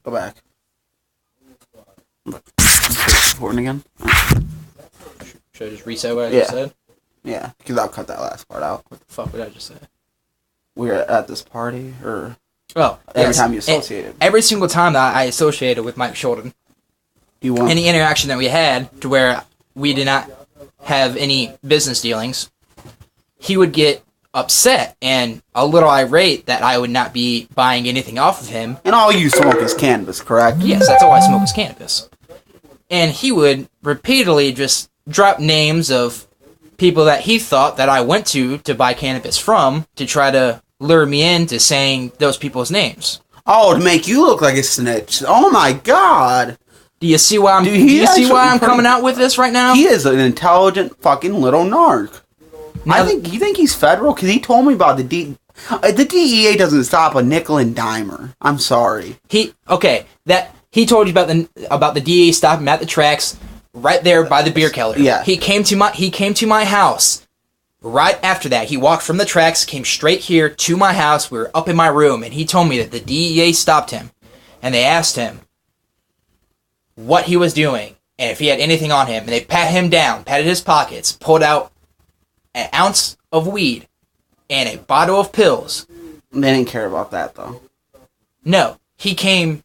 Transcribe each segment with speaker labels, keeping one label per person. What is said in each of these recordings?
Speaker 1: Go back. Recording again?
Speaker 2: Should I just reset what I just said?
Speaker 1: Yeah, because I'll cut that last part out.
Speaker 2: What the fuck would I just say?
Speaker 1: We were at this party, or
Speaker 2: Oh,
Speaker 1: every time you associated.
Speaker 2: Every single time that I associated with Mike Shulden, any interaction that we had to where we did not have any business dealings, he would get upset and a little irate that I would not be buying anything off of him.
Speaker 1: And all you smoke is cannabis, correct?
Speaker 2: Yes, that's all I smoke is cannabis. And he would repeatedly just drop names of people that he thought that I went to buy cannabis from to try to lure me into saying those people's names.
Speaker 1: Oh, to make you look like a snitch. Oh my god.
Speaker 2: Do you see why I'm coming out with this right now?
Speaker 1: He is an intelligent fucking little narc. Now, you think he's federal? Because he told me about the DEA doesn't stop a nickel and dimer. I'm sorry.
Speaker 2: He told you about the DEA stopping him at the tracks right there by the beer keller.
Speaker 1: Yeah.
Speaker 2: He came to my house. Right after that, he walked from the tracks, came straight here to my house. We were up in my room, and he told me that the DEA stopped him, and they asked him what he was doing and if he had anything on him. And they patted his pockets, pulled out an ounce of weed and a bottle of pills.
Speaker 1: They didn't care about that, though.
Speaker 2: No, he came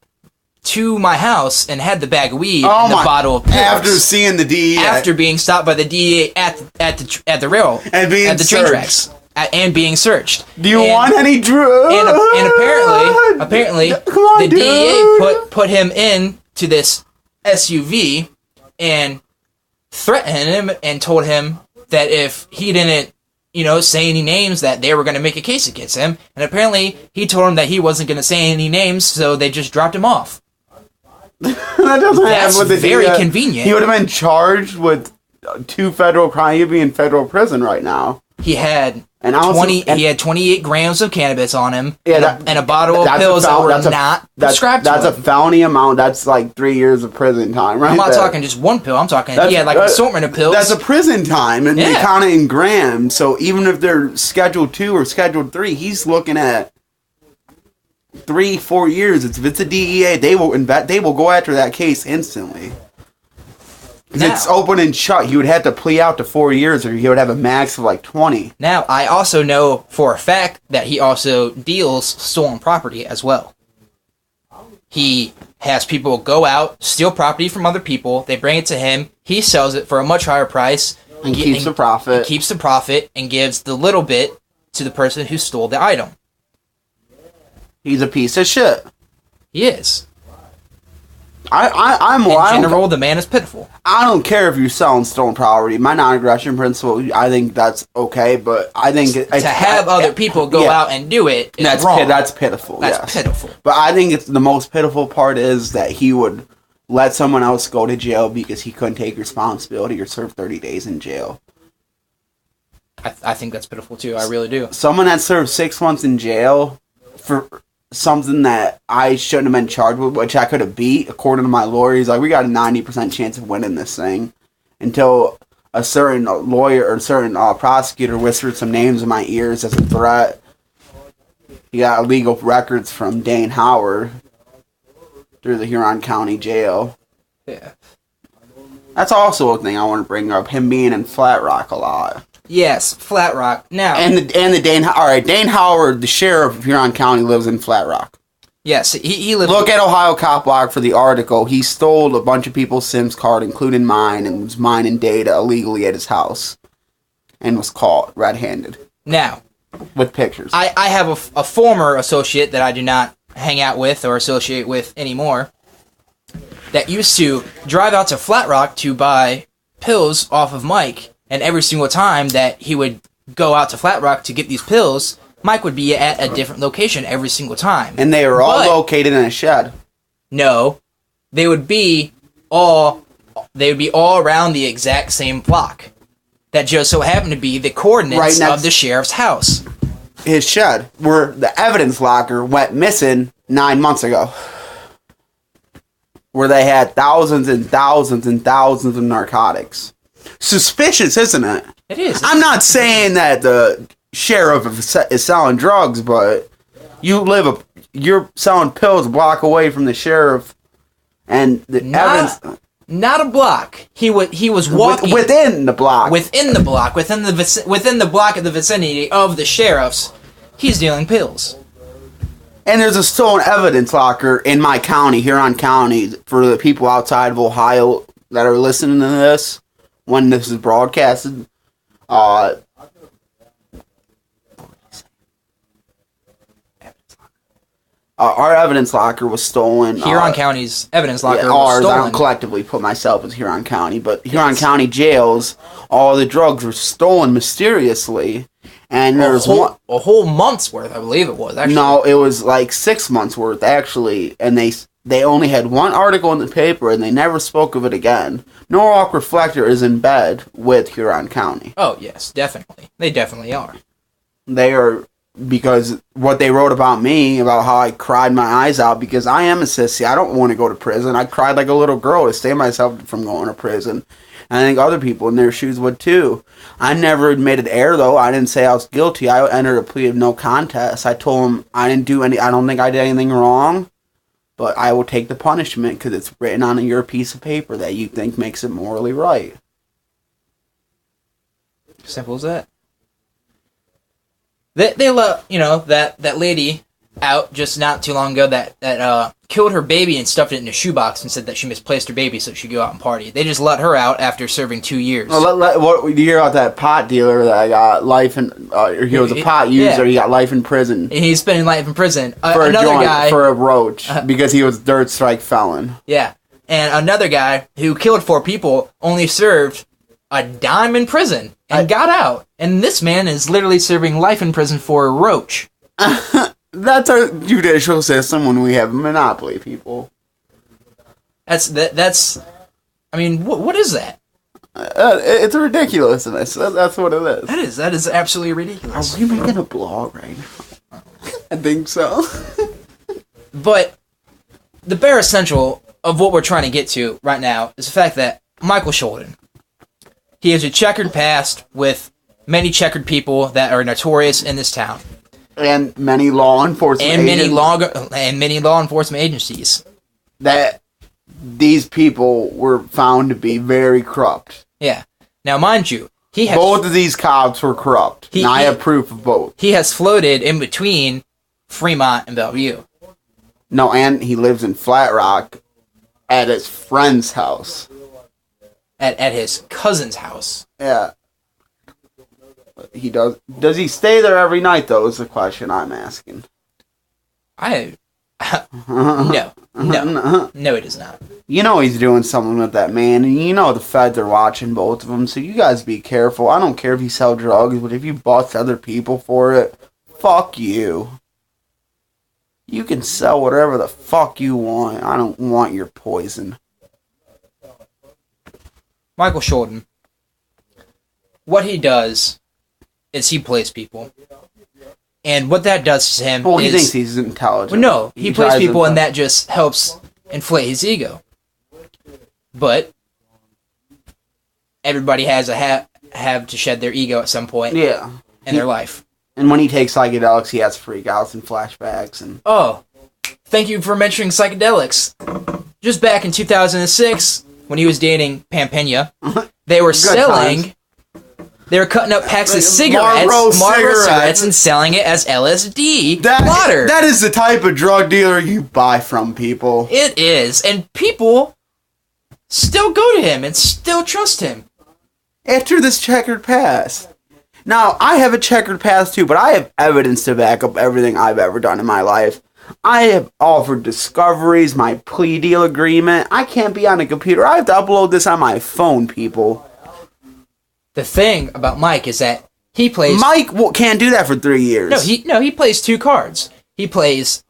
Speaker 2: to my house and had the bag of weed and the bottle of pills.
Speaker 1: After seeing the DEA.
Speaker 2: After being stopped by the DEA at the rail.
Speaker 1: And being
Speaker 2: at the train tracks. And being searched.
Speaker 1: Do you want any drugs?
Speaker 2: And apparently, the DEA put him in to this SUV and threatened him and told him that if he didn't, say any names, that they were going to make a case against him. And apparently, he told him that he wasn't going to say any names, so they just dropped him off.
Speaker 1: That's
Speaker 2: very convenient.
Speaker 1: He would have been charged with 2 federal crimes. He'd be in federal prison right now.
Speaker 2: He had 28 grams of cannabis on him, and a bottle of pills that were not prescribed to him.
Speaker 1: That's a felony amount. That's like 3 years of prison time, right?
Speaker 2: I'm not talking just one pill. I'm talking he had like an assortment of pills.
Speaker 1: That's a prison time, and they count it in grams. So even if they're Schedule 2 or Schedule 3, he's looking at 3-4 years. If it's a DEA, they will go after that case instantly. It's open and shut. He would have to plea out to 4 years, or he would have a max of like 20.
Speaker 2: Now, I also know for a fact that he also deals stolen property as well. He has people go out, steal property from other people, they bring it to him, he sells it for a much higher price.
Speaker 1: And keeps the profit.
Speaker 2: Keeps the profit and gives the little bit to the person who stole the item.
Speaker 1: He's a piece of shit.
Speaker 2: He is.
Speaker 1: In
Speaker 2: general, the man is pitiful.
Speaker 1: I don't care if you're selling stolen property. My non-aggression principle, I think that's okay, but I think
Speaker 2: to have other people go out and do it is wrong.
Speaker 1: That's pitiful.
Speaker 2: That's pitiful.
Speaker 1: But I think it's the most pitiful part is that he would let someone else go to jail because he couldn't take responsibility or serve 30 days in jail.
Speaker 2: I think that's pitiful too. I really do.
Speaker 1: Someone that served 6 months in jail for something that I shouldn't have been charged with, which I could have beat, according to my lawyer. He's like, we got a 90% chance of winning this thing. Until a certain lawyer or a certain prosecutor whispered some names in my ears as a threat. He got illegal records from Dane Howard through the Huron County Jail.
Speaker 2: Yeah.
Speaker 1: That's also a thing I want to bring up, him being in Flat Rock a lot.
Speaker 2: Yes, Flat Rock. Now,
Speaker 1: Dane Howard, the sheriff of Huron County, lives in Flat Rock.
Speaker 2: Yes, he lives.
Speaker 1: Look at Ohio Cop Blog for the article. He stole a bunch of people's Sims card, including mine, and was mining data illegally at his house, and was caught red-handed.
Speaker 2: Now,
Speaker 1: with pictures.
Speaker 2: I have a former associate that I do not hang out with or associate with anymore, that used to drive out to Flat Rock to buy pills off of Mike. And every single time that he would go out to Flat Rock to get these pills, Mike would be at a different location every single time.
Speaker 1: And they were all located in a shed.
Speaker 2: No, they would be all around the exact same block. That just so happened to be the coordinates of the sheriff's house.
Speaker 1: His shed, where the evidence locker went missing 9 months ago. Where they had thousands and thousands and thousands of narcotics. Suspicious, isn't it?
Speaker 2: It is.
Speaker 1: I'm not saying that the sheriff is selling drugs, but you live you're selling pills a block away from the sheriff, and the evidence
Speaker 2: not a block. He was walking
Speaker 1: within the block.
Speaker 2: Within the block, within the block of the vicinity of the sheriff's. He's dealing pills.
Speaker 1: And there's a stolen evidence locker in my county, Huron County, for the people outside of Ohio that are listening to this when this is broadcasted. Our evidence locker was stolen.
Speaker 2: Huron County's evidence locker was
Speaker 1: ours,
Speaker 2: stolen.
Speaker 1: I don't collectively put myself as Huron County, but Huron County jails, all the drugs were stolen mysteriously. And there was
Speaker 2: a whole month's worth, I believe it was, actually.
Speaker 1: No, it was like 6 months worth, actually. And they only had one article in the paper, and they never spoke of it again. Norwalk Reflector is in bed with Huron County.
Speaker 2: Oh, yes, definitely. They definitely are.
Speaker 1: They are, because what they wrote about me, about how I cried my eyes out, because I am a sissy. I don't want to go to prison. I cried like a little girl to save myself from going to prison. And I think other people in their shoes would too. I never admitted error, though. I didn't say I was guilty. I entered a plea of no contest. I told them I didn't do any. I don't think I did anything wrong, but I will take the punishment because it's written on your piece of paper that you think makes it morally right.
Speaker 2: Simple as that. They let that lady out just not too long ago that killed her baby and stuffed it in a shoebox and said that she misplaced her baby so she'd go out and party. They just let her out after serving 2 years.
Speaker 1: Well, what you hear about that pot dealer that got life in? He was a pot user. He got life in prison.
Speaker 2: And he's spending life in prison.
Speaker 1: For another guy for a roach because he was a third strike felon.
Speaker 2: Yeah, and another guy who killed 4 people only served a dime in prison and got out. And this man is literally serving life in prison for a roach.
Speaker 1: That's our judicial system when we have a monopoly, people.
Speaker 2: That's. I mean, what is that?
Speaker 1: It's ridiculousness. That's what it is.
Speaker 2: That is absolutely ridiculous.
Speaker 1: Are we making a blog right now? I think so.
Speaker 2: But the bare essential of what we're trying to get to right now is the fact that Michael Sholden, he has a checkered past with many checkered people that are notorious in this town.
Speaker 1: And many law enforcement
Speaker 2: many law enforcement agencies.
Speaker 1: That these people were found to be very corrupt.
Speaker 2: Yeah. Now, mind you,
Speaker 1: both of these cops were corrupt. I have proof of both.
Speaker 2: He has floated in between Fremont and Bellevue.
Speaker 1: No, and he lives in Flat Rock at his friend's house.
Speaker 2: At his cousin's house.
Speaker 1: Yeah. He does. Does he stay there every night, though, is the question I'm asking.
Speaker 2: No, he does not.
Speaker 1: You know he's doing something with that man, and you know the feds are watching both of them, so you guys be careful. I don't care if you sell drugs, but if you bust other people for it, fuck you. You can sell whatever the fuck you want. I don't want your poison. Michael
Speaker 2: Sholden, what he does is he plays people. And what that does to him
Speaker 1: he thinks he's intelligent.
Speaker 2: Well, no, he plays people and that just helps inflate his ego. But everybody has have to shed their ego at some point in their life.
Speaker 1: And when he takes psychedelics, he has freakouts and flashbacks. And
Speaker 2: oh, thank you for mentioning psychedelics. Just back in 2006, when he was dating Pam Pena, they were selling... Times. They were cutting up packs of Marlboro cigarettes and selling it as LSD water.
Speaker 1: That is the type of drug dealer you buy from, people.
Speaker 2: It is. And people still go to him and still trust him.
Speaker 1: After this checkered past. Now, I have a checkered past too, but I have evidence to back up everything I've ever done in my life. I have offered discoveries, my plea deal agreement. I can't be on a computer. I have to upload this on my phone, people.
Speaker 2: The thing about Mike is that he plays...
Speaker 1: Mike can't do that for 3 years.
Speaker 2: He plays 2 cards. He plays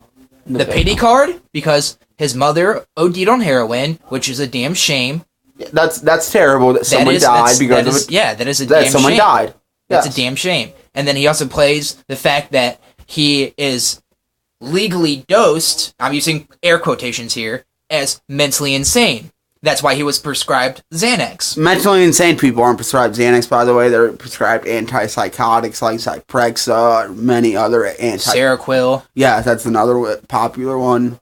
Speaker 2: the pity card because his mother OD'd on heroin, which is a damn shame.
Speaker 1: That's terrible that someone died because of it.
Speaker 2: Yeah, that is a damn shame.
Speaker 1: Someone died.
Speaker 2: That's a damn shame. And then he also plays the fact that he is legally dosed, I'm using air quotations here, as mentally insane. That's why he was prescribed Xanax.
Speaker 1: Mentally insane people aren't prescribed Xanax, by the way. They're prescribed antipsychotics like Zyprexa or many other
Speaker 2: Seroquel.
Speaker 1: Yeah, that's another popular one.